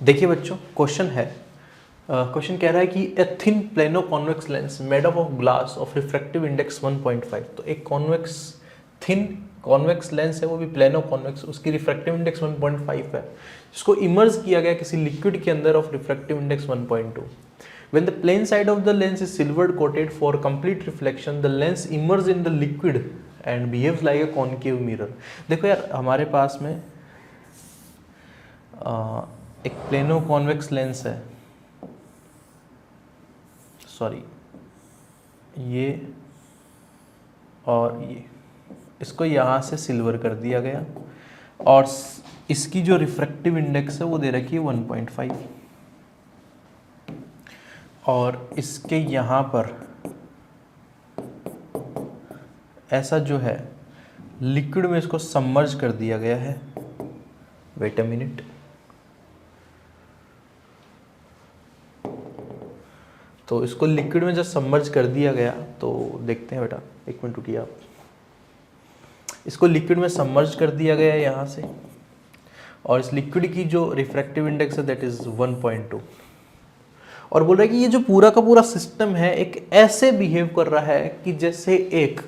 देखिए बच्चों, क्वेश्चन है, क्वेश्चन कह रहा है कि a thin plano convex lens made up of glass of refractive index 1.5। तो एक कॉन्वेक्स थिन कॉन्वेक्स लेंस है, वो भी प्लेनो कॉन्वेक्स, उसकी रिफ्रैक्टिव इंडेक्स 1.5 है, जिसको इमर्ज किया गया किसी लिक्विड के अंदर of refractive index 1.2। When the plane side of the lens is silver coated for complete reflection, the lens immerses in the liquid and behaves like a concave mirror। देखो यार, हमारे पास में एक प्लेनो कॉन्वेक्स लेंस है, sorry ये और ये, इसको यहाँ से सिल्वर कर दिया गया और इसकी जो रिफ्रैक्टिव इंडेक्स है वो दे रखी है 1.5, और इसके यहाँ पर ऐसा जो है लिक्विड में इसको सबमर्ज कर दिया गया है। वेट अ मिनट, तो इसको लिक्विड में जब सबमर्ज कर दिया गया तो देखते हैं बेटा, एक मिनट रुकिए आप। इसको लिक्विड में सबमर्ज कर दिया गया है यहाँ से, और इस लिक्विड की जो रिफ्रैक्टिव इंडेक्स है दैट इज 1.2, और बोल रहा है कि ये जो पूरा का पूरा सिस्टम है एक ऐसे बिहेव कर रहा है कि जैसे एक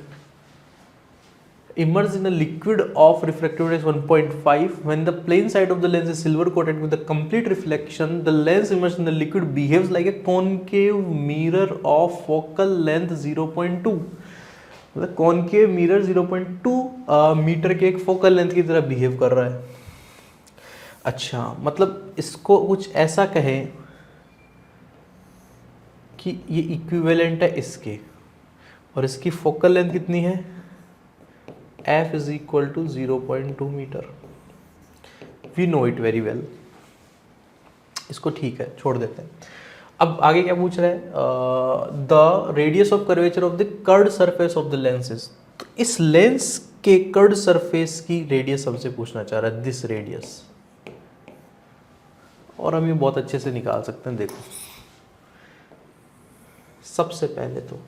immersed in a liquid of refractive index 1.5 when the plane side of the lens is silver coated with a complete reflection, the lens immersed in the liquid behaves like a concave mirror of focal length 0.2। मतलब concave mirror 0.2 metre के एक focal length की तरह behave कर रहा है। अच्छा, मतलब इसको कुछ ऐसा कहे कि ये इक्विवेलेंट है इसके, और इसकी फोकल लेंथ कितनी है, f is equal to 0.2 मीटर। We know it very well, इसको ठीक है छोड़ देते हैं। अब आगे क्या पूछ रहा है, the radius of curvature of the curved surface of the lenses. तो इस लेंस के कर्ड सरफेस की रेडियस हमसे पूछना चाह रहा है, दिस रेडियस, और हम ये बहुत अच्छे से निकाल सकते हैं। देखो, सबसे पहले तो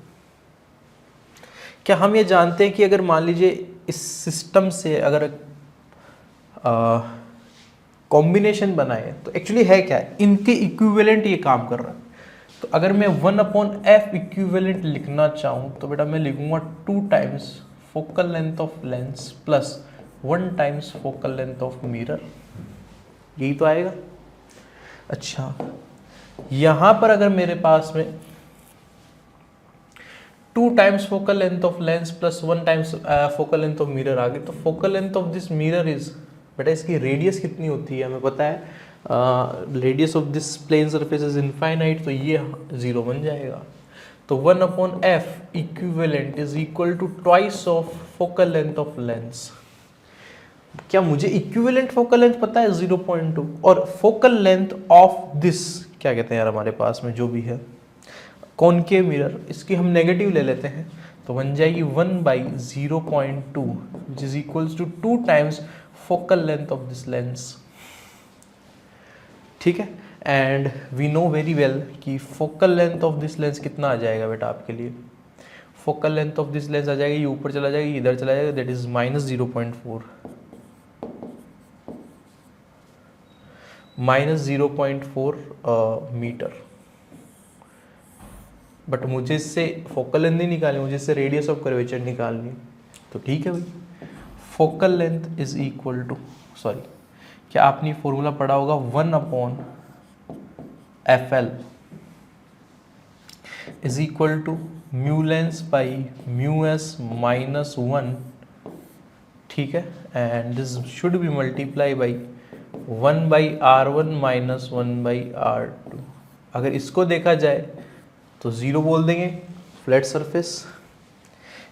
क्या हम ये जानते हैं कि अगर मान लीजिए इस सिस्टम से अगर कॉम्बिनेशन बनाए तो एक्चुअली है क्या है, इनके इक्विवेलेंट ये काम कर रहा है। तो अगर मैं 1/f इक्विवेलेंट लिखना चाहूँ तो बेटा मैं लिखूंगा 2 times focal length of lens plus 1 times focal length of mirror, यही तो आएगा। अच्छा, यहाँ पर अगर मेरे पास में 2 times focal length of lens plus 1 times focal length of mirror आ गई, तो focal length of this mirror is, बेटा इसकी रेडियस कितनी होती है हमें पता है, radius of this plane surface is infinite, तो ये 0 बन जाएगा। तो 1/f equivalent is equal to twice of focal length of lens. क्या मुझे इक्विवेलेंट फोकल लेंथ पता है 0.2, और फोकल लेंथ ऑफ दिस क्या कहते हैं यार हमारे पास में जो भी है कॉनकेव मिरर, इसकी हम नेगेटिव ले लेते हैं तो बन जाएगी 1/0.2 which is equals to 2 times focal length of this lens. ठीक है, and we know very well कि focal length of this lens कितना आ जाएगा बेटा आपके लिए, focal length of this lens आ जाएगी, ये ऊपर चला जाएगा, इधर चला जाएगा, दैट इज -0.4 मीटर। बट मुझे इससे फोकल लेंथ नहीं निकालनी, मुझे इससे रेडियस ऑफ कर्वेचर निकालनी। तो ठीक है भाई, focal length is equal to, sorry क्या आपने फॉर्मूला पढ़ा होगा, 1/FL is equal to mu lens by mu S minus 1। ठीक है, and this should be multiply by 1/R1 minus 1/R2। अगर इसको देखा जाए तो 0 बोल देंगे, फ्लैट सरफेस।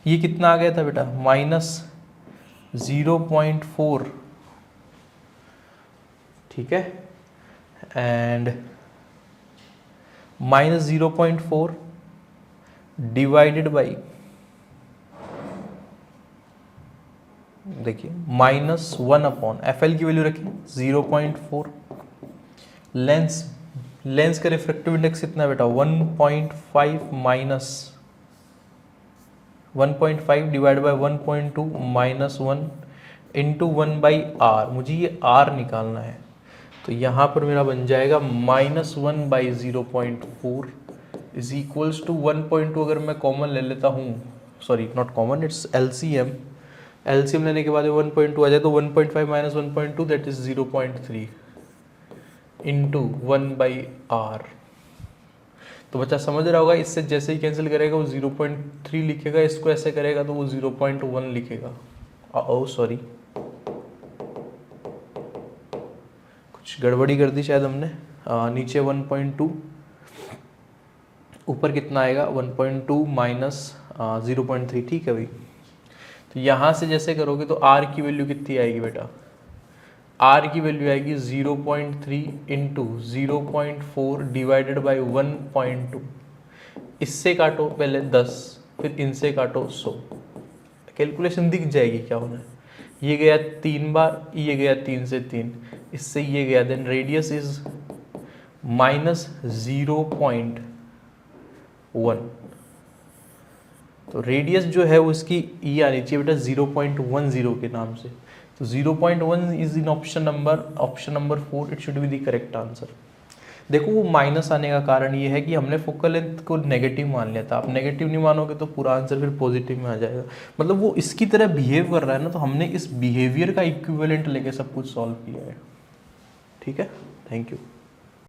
ये कितना आ गया था बेटा, -0.4। ठीक है, एंड -0.4 डिवाइडेड बाई, देखिए -1/FL की वैल्यू रखिए 0.4। लेंस का रिफ्रैक्टिव इंडेक्स कितना है बेटा, 1.5 minus 1.5 divide by 1.2 minus 1 into 1/r। मुझे ये r निकालना है, तो यहाँ पर मेरा बन जाएगा -1/0.4 इज इक्वल्स टू 1.2। अगर मैं कॉमन ले लेता हूँ, sorry not common, it's LCM, LCM लेने के बाद 1.2 आ जाए तो 1.5 minus 1.2 that is 0.3 into 1/r। तो बच्चा समझ रहा होगा, इससे जैसे ही कैंसिल करेगा वो 0.3 लिखेगा, इसको ऐसे करेगा तो वो 0.1 लिखेगा। ओ सॉरी, कुछ गड़बड़ी कर दी शायद हमने। नीचे 1.2, ऊपर कितना आएगा 1.2 माइनस 0.3, ठीक है भाई। तो यहाँ से जैसे करोगे तो r की वैल्यू कितनी आएगी बेटा, r की वैल्यू आएगी 0.3 इंटू 0.4 डिवाइडेड बाई 1.2। इससे काटो पहले 10, फिर इनसे काटो 100, कैलकुलेशन दिख जाएगी क्या होना है। ये गया 3 बार, ये गया 3 से 3, इससे ये गया, देन रेडियस इज -0.1। तो रेडियस जो है वो इसकी ई आनी चाहिए बेटा 0.10 के नाम से। तो 0.1 is in option number 4, it should be the correct answer. देखो वो माइनस आने का कारण ये है कि हमने फोकल लेंथ को नेगेटिव मान लिया था। आप नेगेटिव नहीं मानोगे तो पूरा आंसर फिर पॉजिटिव में आ जाएगा। मतलब वो इसकी तरह बिहेव कर रहा है ना, तो हमने इस बिहेवियर का इक्विवेलेंट लेके सब कुछ सॉल्व किया है। ठीक है, थैंक यू।